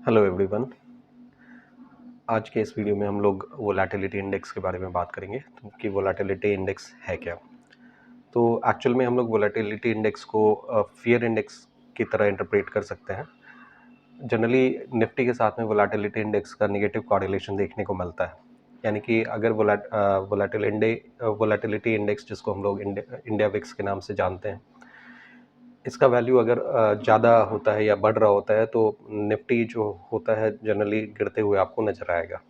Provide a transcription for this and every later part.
Hello everyone. आज के इस वीडियो में हम लोग वोलेटिलिटी इंडेक्स के बारे में बात करेंगे कि वोलेटिलिटी इंडेक्स है क्या। तो एक्चुअल में हम लोग वोलेटिलिटी इंडेक्स को फियर इंडेक्स की तरह इंटरप्रेट कर सकते हैं। जनरली निफ्टी के साथ में वोलेटिलिटी इंडेक्स का नेगेटिव कॉरिलेशन देखने को मिलता है, यानी कि अगर वोलेटिलिटी इंडेक्स जिसको हम लोग इंडिया विक्स के नाम से जानते हैं, इसका वैल्यू अगर ज़्यादा होता है या बढ़ रहा होता है तो निफ्टी जो होता है जनरली गिरते हुए आपको नजर आएगा,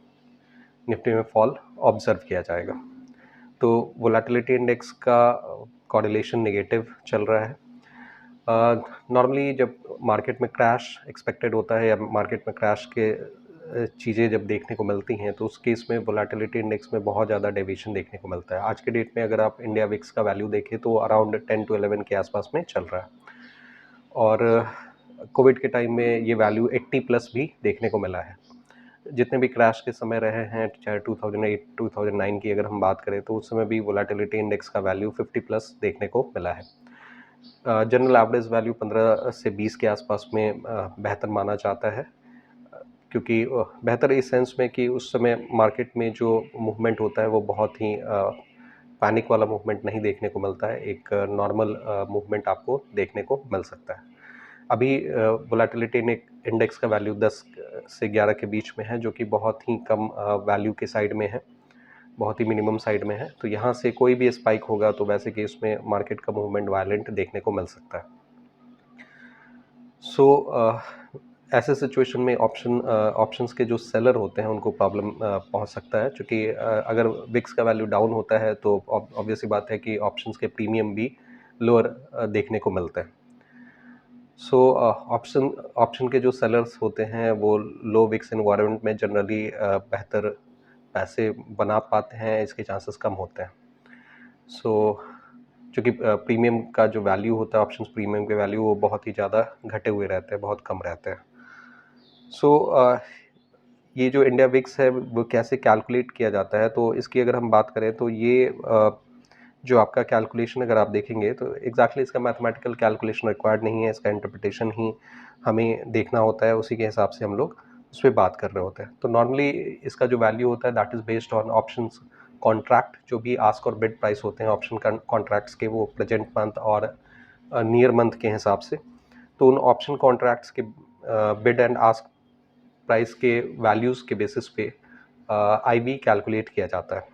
निफ्टी में फॉल ऑब्जर्व किया जाएगा। तो वोलेटिलिटी इंडेक्स का कॉरिलेशन नेगेटिव चल रहा है। नॉर्मली जब मार्केट में क्रैश एक्सपेक्टेड होता है या मार्केट में क्रैश के चीज़ें जब देखने को मिलती हैं तो उस केस में वोलेटिलिटी इंडेक्स में बहुत ज़्यादा डेविएशन देखने को मिलता है। आज के डेट में अगर आप इंडिया विक्स का वैल्यू देखें तो अराउंड 10 to 11 के आसपास में चल रहा है, और कोविड के टाइम में ये वैल्यू 80 प्लस भी देखने को मिला है। जितने भी क्रैश के समय रहे हैं, चाहे 2008 2009 की अगर हम बात करें तो उस समय भी वोलेटिलिटी इंडेक्स का वैल्यू 50 प्लस देखने को मिला है। जनरल एवरेज वैल्यू 15 से 20 के आसपास में बेहतर माना जाता है, क्योंकि बेहतर इस सेंस में कि उस समय मार्केट में जो मूवमेंट होता है वो बहुत ही पैनिक वाला मूवमेंट नहीं देखने को मिलता है, एक नॉर्मल मूवमेंट आपको देखने को मिल सकता है। अभी वोलेटिलिटी इंडेक्स का वैल्यू 10 से 11 के बीच में है, जो कि बहुत ही कम वैल्यू के साइड में है, बहुत ही मिनिमम साइड में है। तो यहाँ से कोई भी स्पाइक होगा तो वैसे केस में मार्केट का मूवमेंट वायलेंट देखने को मिल सकता है। ऐसे सिचुएशन में ऑप्शंस के जो सेलर होते हैं उनको प्रॉब्लम पहुंच सकता है, क्योंकि अगर विक्स का वैल्यू डाउन होता है तो ऑब्वियस बात है कि ऑप्शंस के प्रीमियम भी लोअर देखने को मिलते हैं। ऑप्शन के जो सेलर्स होते हैं वो लो विक्स एनवायरनमेंट में जनरली बेहतर पैसे बना पाते हैं, इसके चांसेस कम होते हैं। चूँकि प्रीमियम का जो वैल्यू होता है, ऑप्शंस प्रीमियम के वैल्यू वो बहुत ही ज़्यादा घटे हुए रहते हैं, बहुत कम रहते हैं। ये जो इंडिया विक्स है वो कैसे कैलकुलेट किया जाता है, तो इसकी अगर हम बात करें तो ये जो आपका कैलकुलेशन अगर आप देखेंगे तो एग्जैक्टली इसका मैथमेटिकल कैलकुलेशन रिक्वायर्ड नहीं है, इसका इंटरप्रिटेशन ही हमें देखना होता है, उसी के हिसाब से हम लोग उस पर बात कर रहे होते हैं। तो नॉर्मली इसका जो वैल्यू होता है that is based on options contract, जो भी आस्क और बिड प्राइस होते हैं ऑप्शन कॉन्ट्रैक्ट्स के, वो प्रेजेंट मंथ और नियर मंथ के हिसाब से। तो उन ऑप्शन कॉन्ट्रैक्ट्स के बिड एंड आस्क प्राइस के वैल्यूज़ के बेसिस पे आईवी कैलकुलेट किया जाता है,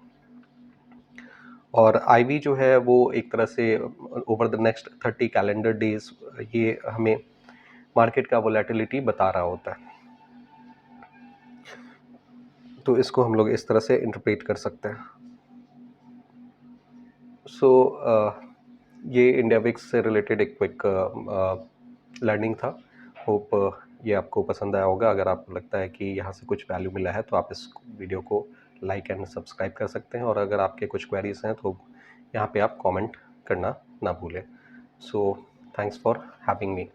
और आईवी जो है वो एक तरह से over the next 30 calendar days ये हमें मार्केट का वोलेटिलिटी बता रहा होता है। तो इसको हम लोग इस तरह से इंटरप्रेट कर सकते हैं। ये इंडिया विक्स से रिलेटेड एक क्विक लर्निंग था। होप ये आपको पसंद आया होगा। अगर आपको लगता है कि यहाँ से कुछ वैल्यू मिला है तो आप इस वीडियो को लाइक एंड सब्सक्राइब कर सकते हैं, और अगर आपके कुछ क्वेरीज हैं तो यहाँ पे आप कमेंट करना ना भूलें। So thanks for having me.